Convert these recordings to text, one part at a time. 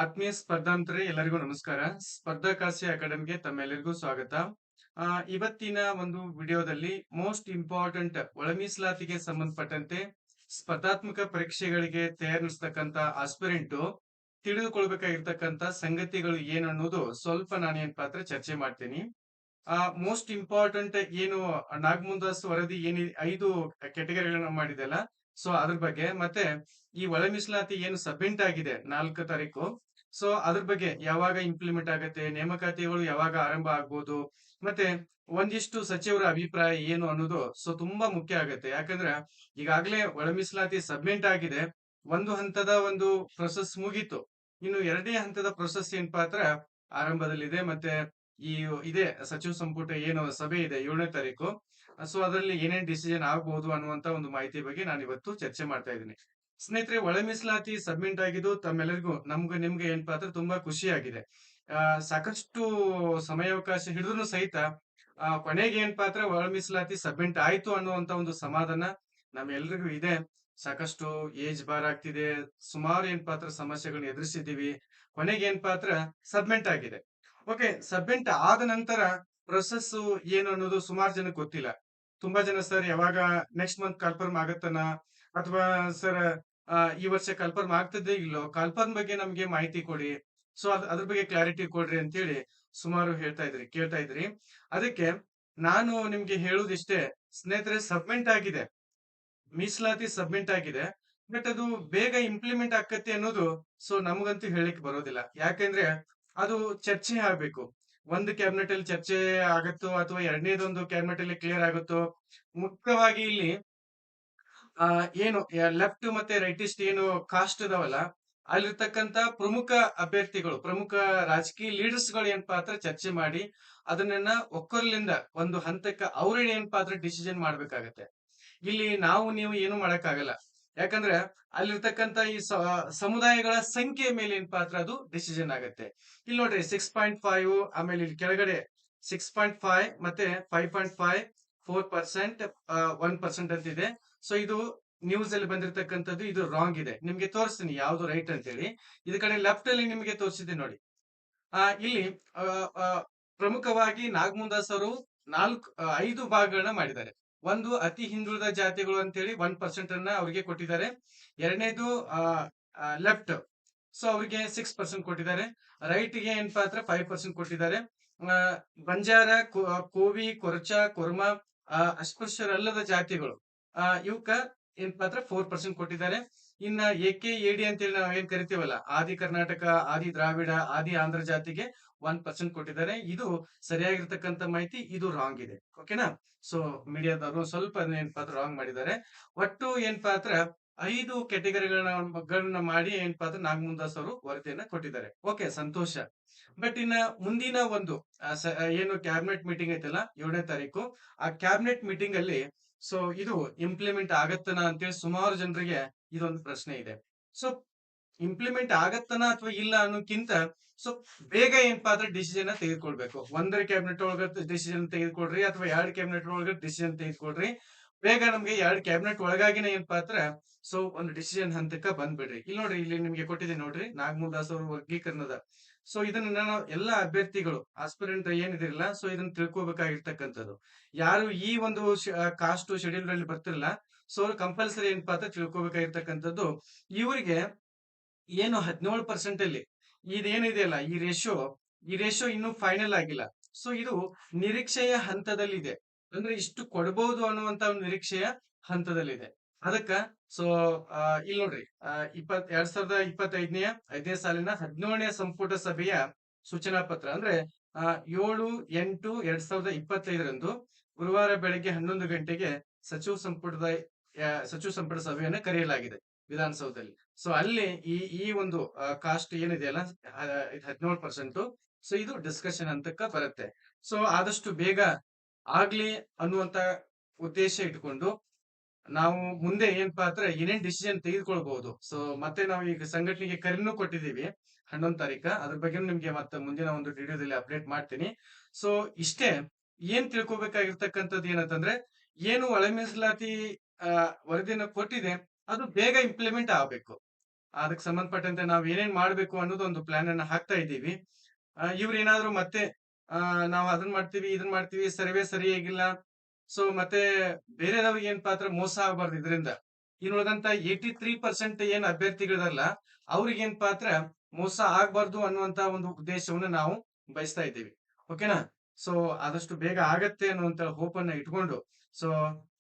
ಆತ್ಮೀಯ ಸ್ಪರ್ಧಾಂತರೇ ಎಲ್ಲರಿಗೂ ನಮಸ್ಕಾರ. ಸ್ಪರ್ಧಾಕಾಶಿ ಅಕಾಡೆಮಿಗೆ ತಮ್ಮೆಲ್ಲರಿಗೂ ಸ್ವಾಗತ. ಆ, ಇವತ್ತಿನ ಒಂದು ವಿಡಿಯೋದಲ್ಲಿ ಮೋಸ್ಟ್ ಇಂಪಾರ್ಟೆಂಟ್ ಒಳ ಮೀಸಲಾತಿಗೆ ಸಂಬಂಧಪಟ್ಟಂತೆ ಸ್ಪರ್ಧಾತ್ಮಕ ಪರೀಕ್ಷೆಗಳಿಗೆ ತಯಾರಿಸ್ತಕ್ಕಂತ ಆಸ್ಪಿರೆಂಟು ತಿಳಿದುಕೊಳ್ಬೇಕಾಗಿರ್ತಕ್ಕಂತ ಸಂಗತಿಗಳು ಏನು ಅನ್ನೋದು ಸ್ವಲ್ಪ ನಾನೇನ್ ಪಾತ್ರ ಚರ್ಚೆ ಮಾಡ್ತೀನಿ. ಮೋಸ್ಟ್ ಇಂಪಾರ್ಟೆಂಟ್ ಏನು ನಾಗಮುಂದಾಸ್ ವರದಿ ಏನಿ 5 ಕೆಟಗರಿಗಳನ್ನ ಮಾಡಿದೆಲ್ಲ, ಸೊ ಅದ್ರ ಬಗ್ಗೆ ಮತ್ತೆ ಈ ಒಳ ಮೀಸಲಾತಿ ಏನು ಸಬ್ಮಿಟ್ ಆಗಿದೆ 4 ತಾರೀಕು, ಸೊ ಅದ್ರ ಬಗ್ಗೆ ಯಾವಾಗ ಇಂಪ್ಲಿಮೆಂಟ್ ಆಗತ್ತೆ, ನೇಮಕಾತಿಗಳು ಯಾವಾಗ ಆರಂಭ ಆಗ್ಬೋದು, ಮತ್ತೆ ಒಂದಿಷ್ಟು ಸಚಿವರ ಅಭಿಪ್ರಾಯ ಏನು ಅನ್ನೋದು ಸೊ ತುಂಬಾ ಮುಖ್ಯ ಆಗತ್ತೆ. ಯಾಕಂದ್ರೆ ಈಗಾಗಲೇ ಒಳ ಮೀಸಲಾತಿ ಸಬ್ಮಿಟ್ ಆಗಿದೆ, ಒಂದು ಹಂತದ ಒಂದು ಪ್ರೊಸೆಸ್ ಮುಗೀತು. ಇನ್ನು ಎರಡನೇ ಹಂತದ ಪ್ರೊಸೆಸ್ ಏನಪ್ಪಾ ಅಂದ್ರ ಆರಂಭದಲ್ಲಿದೆ. ಮತ್ತೆ ಈ ಇದೆ ಸಚಿವ ಸಂಪುಟ ಏನು ಸಭೆ ಇದೆ 7ನೇ ತಾರೀಕು, ಸೊ ಅದರಲ್ಲಿ ಏನೇನ್ ಡಿಸಿಷನ್ ಆಗ್ಬಹುದು ಅನ್ನುವಂತ ಒಂದು ಮಾಹಿತಿ ಬಗ್ಗೆ ನಾನು ಇವತ್ತು ಚರ್ಚೆ ಮಾಡ್ತಾ ಇದ್ದೀನಿ. ಸ್ನೇಹಿತರೆ, ಒಳ ಮೀಸಲಾತಿ ಸಬ್ಮಿಟ್ ಆಗಿದ್ದು ತಮ್ಮೆಲ್ಲರಿಗೂ ನಿಮ್ಗೆ ಏನಪ್ಪಾ ಅಂದ್ರೆ ತುಂಬಾ ಖುಷಿ ಆಗಿದೆ. ಸಾಕಷ್ಟು ಸಮಯಾವಕಾಶ ಹಿಡಿದ್ರು ಸಹಿತ ಕೊನೆಗೆ ಏನಪ್ಪಾ ಅಂದ್ರೆ ಒಳ ಮೀಸಲಾತಿ ಸಬ್ಮಿಟ್ ಆಯ್ತು ಅನ್ನುವಂತ ಒಂದು ಸಮಾಧಾನ ನಮ್ಮೆಲ್ರಿಗೂ ಇದೆ. ಸಾಕಷ್ಟು ಏಜ್ ಬಾರ್ ಆಗ್ತಿದೆ, ಸುಮಾರು ಏನಪ್ಪಾ ಅಂದ್ರೆ ಸಮಸ್ಯೆಗಳನ್ನ ಎದುರಿಸಿದೀವಿ. ಕೊನೆಗೆ ಏನಪ್ಪಾ ಅಂದ್ರೆ ಸಬ್ಮಿಟ್ ಆಗಿದೆ. ಓಕೆ, ಸಬ್ಮಿಟ್ ಆದ ನಂತರ ಪ್ರೊಸೆಸ್ ಏನು ಅನ್ನೋದು ಸುಮಾರು ಜನಕ್ಕೆ ಗೊತ್ತಿಲ್ಲ. ತುಂಬಾ ಜನ ಸರ್ ಯಾವಾಗ ನೆಕ್ಸ್ಟ್ ಮಂತ್ ಕನ್ಫರ್ಮ್ ಆಗತ್ತನ, ಅಥವಾ ಸರ್ ಈ ವರ್ಷ ಕನ್ಫರ್ಮ್ ಆಗ್ತದೆ ಇಲ್ಲೋ, ಕನ್ಫರ್ಮ್ ಬಗ್ಗೆ ನಮ್ಗೆ ಮಾಹಿತಿ ಕೊಡಿ, ಸೊ ಅದ್ರ ಬಗ್ಗೆ ಕ್ಲಾರಿಟಿ ಕೊಡ್ರಿ ಅಂತೇಳಿ ಸುಮಾರು ಕೇಳ್ತಾ ಇದ್ರಿ. ಅದಕ್ಕೆ ನಾನು ನಿಮ್ಗೆ ಹೇಳುದಿಷ್ಟೇ ಸ್ನೇಹಿತರೆ, ಸಬ್ಮಿಟ್ ಆಗಿದೆ, ಮೀಸಲಾತಿ ಸಬ್ಮಿಟ್ ಆಗಿದೆ. ಬಟ್ ಅದು ಬೇಗ ಇಂಪ್ಲಿಮೆಂಟ್ ಆಕತ್ತೆ ಅನ್ನೋದು ಸೊ ನಮಗಂತೂ ಹೇಳಿಕ್ ಬರೋದಿಲ್ಲ. ಯಾಕೆಂದ್ರೆ ಅದು ಚರ್ಚೆ ಆಗ್ಬೇಕು. ಒಂದು ಕ್ಯಾಬಿನೆಟ್ ಅಲ್ಲಿ ಚರ್ಚೆ ಆಗತ್ತೋ ಅಥವಾ ಎರಡನೇದೊಂದು ಕ್ಯಾಬಿನೆಟ್ ಅಲ್ಲಿ ಕ್ಲಿಯರ್ ಆಗುತ್ತೋ. ಮುಖ್ಯವಾಗಿ ಇಲ್ಲಿ ಏನು ಲೆಫ್ಟ್ ಮತ್ತೆ ರೈಟಿಸ್ಟ್ ಏನು ಕಾಸ್ಟ್ ಇದಾವಲ್ಲ, ಅಲ್ಲಿರ್ತಕ್ಕಂತ ಪ್ರಮುಖ ಅಭ್ಯರ್ಥಿಗಳು, ಪ್ರಮುಖ ರಾಜಕೀಯ ಲೀಡರ್ಸ್ ಗಳು ಏನಪ್ಪಾ ಅಂದ್ರೆ ಚರ್ಚೆ ಮಾಡಿ ಅದನ್ನ ಒಕ್ಕೊರ್ಲಿಂದ ಒಂದು ಹಂತಕ್ಕೆ ಅವ್ರ ಏನಪ್ಪಾ ಅಂದ್ರೆ ಡಿಸಿಷನ್ ಮಾಡ್ಬೇಕಾಗತ್ತೆ. ಇಲ್ಲಿ ನಾವು ನೀವು ಏನು ಮಾಡಕ್ಕಾಗಲ್ಲ. ಯಾಕಂದ್ರೆ ಅಲ್ಲಿರ್ತಕ್ಕಂತ ಈ ಸಮುದಾಯಗಳ ಸಂಖ್ಯೆ ಮೇಲೆ ಏನಪ್ಪಾ ಅಂದ್ರೆ ಅದು ಡಿಸಿಷನ್ ಆಗತ್ತೆ. ಇಲ್ಲಿ ನೋಡ್ರಿ 6.5, ಆಮೇಲೆ ಇಲ್ಲಿ ಕೆಳಗಡೆ 6.5 ಮತ್ತೆ 5.5, 4%, 1% ಅಂತಿದೆ. ಸೊ ಇದು ನ್ಯೂಸ್ ಅಲ್ಲಿ ಬಂದಿರತಕ್ಕಂಥದ್ದು, ಇದು ರಾಂಗ್ ಇದೆ. ನಿಮ್ಗೆ ತೋರಿಸ್ತೀನಿ ಯಾವ್ದು ರೈಟ್ ಅಂತೇಳಿ. ಇದ ಕಡೆ ಲೆಫ್ಟ್ ಅಲ್ಲಿ ನಿಮಗೆ ತೋರಿಸಿದೆ ನೋಡಿ. ಇಲ್ಲಿ ಆ, ಆ, ಪ್ರಮುಖವಾಗಿ ನಾಗಮುಂದಾಸ್ ಅವರು 5 ಭಾಗಗಳನ್ನ ಮಾಡಿದ್ದಾರೆ. ಒಂದು ಅತಿ ಹಿಂದುಳಿದ ಜಾತಿಗಳು ಅಂತೇಳಿ 1% ಅನ್ನ ಅವರಿಗೆ ಕೊಟ್ಟಿದ್ದಾರೆ. ಎರಡನೇದು ಲೆಫ್ಟ್, ಸೊ ಅವರಿಗೆ 6% ಕೊಟ್ಟಿದ್ದಾರೆ. ರೈಟ್ ಗೆ ಏನಪ್ಪಾ ಅಂದ್ರೆ 5% ಕೊಟ್ಟಿದ್ದಾರೆ. ಆ, ಬಂಜಾರ, ಕೋವಿ, ಕೊರಚ, ಕುರ್ಮ, ಅಸ್ಪೃಶ್ಯರಲ್ಲದ ಜಾತಿಗಳು, ಇವಕ್ಕ ಏನಪ್ಪಾ ಅಂದ್ರೆ 4% ಕೊಟ್ಟಿದ್ದಾರೆ. ಇನ್ನ AKAD ಅಂತೇಳಿ ನಾವು ಏನ್ ಕರಿತೀವಲ್ಲ, ಆದಿ ಕರ್ನಾಟಕ, ಆದಿ ದ್ರಾವಿಡ, ಆದಿ ಆಂಧ್ರ ಜಾತಿಗೆ 1% ಕೊಟ್ಟಿದ್ದಾರೆ. ಇದು ಸರಿಯಾಗಿರ್ತಕ್ಕಂಥ ಮಾಹಿತಿ, ಇದು ರಾಂಗ್ ಇದೆ. ಓಕೆನಾ? ಸೊ ಮೀಡಿಯಾದವರು ಸ್ವಲ್ಪ ಏನಪ್ಪಾ ಅಂದ್ರೆ ರಾಂಗ್ ಮಾಡಿದ್ದಾರೆ. ಒಟ್ಟು ಏನಪ್ಪಾ ಅಂದ್ರೆ 5 ಕೆಟಗರಿಗಳನ್ನ ಮಾಡಿ ಏನಪ್ಪಾ ಅಂದ್ರೆ ನಾಗಮುಂದಾಸ್ ಅವರು ವರದಿಯನ್ನ ಕೊಟ್ಟಿದ್ದಾರೆ. Okay, Santhosh. ಬಟ್ ಇನ್ನ ಮುಂದಿನ ಒಂದು ಏನು ಕ್ಯಾಬಿನೆಟ್ ಮೀಟಿಂಗ್ ಐತಲ್ಲ 7ನೇ ತಾರೀಕು, ಆ ಕ್ಯಾಬಿನೆಟ್ ಮೀಟಿಂಗ್ ಅಲ್ಲಿ ಸೊ ಇದು ಇಂಪ್ಲಿಮೆಂಟ್ ಆಗತ್ತನ ಅಂತೇಳಿ ಸುಮಾರು ಜನರಿಗೆ ಇದೊಂದು ಪ್ರಶ್ನೆ ಇದೆ. ಸೊ ಇಂಪ್ಲಿಮೆಂಟ್ ಆಗತ್ತನ ಅಥವಾ ಇಲ್ಲ ಅನ್ನೋಕ್ಕಿಂತ ಸೊ ಬೇಗ ಏನಪ್ಪಾ ಅಂದ್ರೆ ಡಿಸಿಷನ್ ತೆಗೆದುಕೊಳ್ಬೇಕು. ಒಂದರ ಕ್ಯಾಬಿನೆಟ್ ಒಳಗ ಡಿಸಿಷನ್ ತೆಗೆದುಕೊಳ್ರಿ ಅಥವಾ 2 ಕ್ಯಾಬಿನೆಟ್ ಒಳಗ ಡಿಸಿಷನ್ ತೆಗೆದುಕೊಳ್ರಿ. ಬೇಗ ನಮ್ಗೆ 2 ಕ್ಯಾಬಿನೆಟ್ ಒಳಗಾಗಿನ ಏನಪ್ಪಾ ಅಂದ್ರೆ ಸೊ ಒಂದು ಡಿಸಿಷನ್ ಹಂತಕ್ಕ ಬಂದ್ಬಿಡ್ರಿ. ಇಲ್ಲಿ ನೋಡ್ರಿ, ಇಲ್ಲಿ ನಿಮ್ಗೆ ಕೊಟ್ಟಿದ್ದೀನಿ ನೋಡ್ರಿ, ನಾಗಮುಂದಾಸ್ ಅವ್ರ ವರ್ಗೀಕರಣದ. ಸೊ ಇದನ್ನ ನಾವು ಎಲ್ಲಾ ಅಭ್ಯರ್ಥಿಗಳು ಆಸ್ಪಿರೆಂಟ್ ಏನಿದಿರಲ್ಲ, ಸೊ ಇದನ್ನ ತಿಳ್ಕೊಬೇಕಾಗಿರ್ತಕ್ಕಂಥದ್ದು. ಯಾರು ಈ ಒಂದು ಕಾಸ್ಟ್ ಶೆಡ್ಯೂಲ್ ಅಲ್ಲಿ ಬರ್ತಿರಲ್ಲ, ಸೊ ಅವ್ರು ಕಂಪಲ್ಸರಿ ಏನಪ್ಪಾ ಅಂತ ತಿಳ್ಕೊಬೇಕಾಗಿರ್ತಕ್ಕಂಥದ್ದು. ಇವರಿಗೆ ಏನು 17% ಅಲ್ಲಿ ಇದೇನಿದೆಯಲ್ಲ ಈ ರೇಷಿಯೋ ಇನ್ನೂ ಫೈನಲ್ ಆಗಿಲ್ಲ. ಸೊ ಇದು ನಿರೀಕ್ಷೆಯ ಹಂತದಲ್ಲಿದೆ. ಅಂದ್ರೆ ಇಷ್ಟು ಕೊಡಬಹುದು ಅನ್ನುವಂತ ಒಂದು ನಿರೀಕ್ಷೆಯ ಹಂತದಲ್ಲಿದೆ. ಅದಕ್ಕ ಸೊ ಇಲ್ಲಿ ನೋಡ್ರಿ, 2025ನೇ 5ನೇ ಸಾಲಿನ 17ನೇ ಸಂಪುಟ ಸಭೆಯ ಸೂಚನಾ ಪತ್ರ ಅಂದ್ರೆ 7/8/2025ರಂದು ಗುರುವಾರ ಬೆಳಗ್ಗೆ 11 ಗಂಟೆಗೆ ಸಚಿವ ಸಂಪುಟದ ಸಚಿವ ಸಂಪುಟ ಸಭೆಯನ್ನ ಕರೆಯಲಾಗಿದೆ ವಿಧಾನಸೌಧದಲ್ಲಿ. ಸೊ ಅಲ್ಲಿ ಈ ಒಂದು ಕಾಸ್ಟ್ ಏನಿದೆಯಲ್ಲ, 17%, ಸೊ ಇದು ಡಿಸ್ಕಷನ್ ಹಂತಕ್ಕ ಬರುತ್ತೆ. ಸೊ ಆದಷ್ಟು ಬೇಗ ಆಗ್ಲಿ ಅನ್ನುವಂತ ಉದ್ದೇಶ ಇಟ್ಕೊಂಡು ನಾವು ಮುಂದೆ ಏನಪ್ಪಾ ಅಂದ್ರೆ ಏನೇನ್ ಡಿಸಿಷನ್ ತೆಗೆದುಕೊಳ್ಬಹುದು. ಸೊ ಮತ್ತೆ ನಾವು ಈಗ ಸಂಘಟನೆಗೆ ಕರೆನೂ ಕೊಟ್ಟಿದ್ದೀವಿ 11 ತಾರೀಕ. ಅದ್ರ ಬಗ್ಗೆ ನಿಮ್ಗೆ ಮತ್ತೆ ಮುಂದಿನ ಒಂದು ವಿಡಿಯೋದಲ್ಲಿ ಅಪ್ಡೇಟ್ ಮಾಡ್ತೀನಿ. ಸೊ ಇಷ್ಟೇ. ಏನ್ ತಿಳ್ಕೊಬೇಕಾಗಿರ್ತಕ್ಕಂಥದ್ದು ಏನಂತಂದ್ರೆ, ಏನು ಒಳ ಮೀಸಲಾತಿ ವರದಿನ ಕೊಟ್ಟಿದೆ ಅದು ಬೇಗ ಇಂಪ್ಲಿಮೆಂಟ್ ಆಗ್ಬೇಕು. ಅದಕ್ಕೆ ಸಂಬಂಧಪಟ್ಟಂತೆ ನಾವ್ ಏನೇನ್ ಮಾಡ್ಬೇಕು ಅನ್ನೋದು ಒಂದು ಪ್ಲಾನ್ ಅನ್ನ ಹಾಕ್ತಾ ಇದ್ದೀವಿ. ಇವ್ರೇನಾದ್ರು ಮತ್ತೆ ನಾವ್ ಅದನ್ ಮಾಡ್ತೀವಿ ಇದನ್ ಮಾಡ್ತೀವಿ ಸರ್ವೆ ಸರಿಯಾಗಿಲ್ಲ. ಸೊ ಮತ್ತೆ ಬೇರೆದವ್ರಿಗೆ ಏನಪ್ಪಾ ಅಂದ್ರೆ ಮೋಸ ಆಗ್ಬಾರ್ದು ಇದರಿಂದ. ಇನ್ನು ಉಳಿದಂತ 83% ಏನ್ ಅಭ್ಯರ್ಥಿಗಳಿದಾರಲ್ಲ ಅವ್ರಿಗೇನಪ್ಪಾ ಅಂದ್ರ ಮೋಸ ಆಗ್ಬಾರ್ದು ಅನ್ನುವಂತ ಒಂದು ಉದ್ದೇಶವನ್ನ ನಾವು ಬಯಸ್ತಾ ಇದ್ದೀವಿ. ಓಕೆನಾ? ಸೊ ಆದಷ್ಟು ಬೇಗ ಆಗತ್ತೆ ಅನ್ನುವಂತ ಹೋಪ್ ಅನ್ನ ಇಟ್ಕೊಂಡು ಸೊ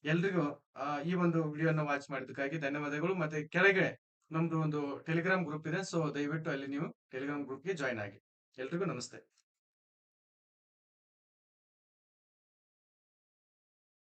ಎಲ್ರಿಗೂ ಈ ಒಂದು ವಿಡಿಯೋನ ವಾಚ್ ಮಾಡಿದ್ದಕ್ಕಾಗಿ ಧನ್ಯವಾದಗಳು. ಮತ್ತೆ ಕೆಳಗೆ ನಮ್ದು ಒಂದು ಟೆಲಿಗ್ರಾಮ್ ಗ್ರೂಪ್ ಇದೆ. ಸೊ ದಯವಿಟ್ಟು ಅಲ್ಲಿ ನೀವು ಟೆಲಿಗ್ರಾಮ್ ಗ್ರೂಪ್‌ಗೆ ಜಾಯಿನ್ ಆಗಿ. ಎಲ್ರಿಗೂ ನಮಸ್ತೆ.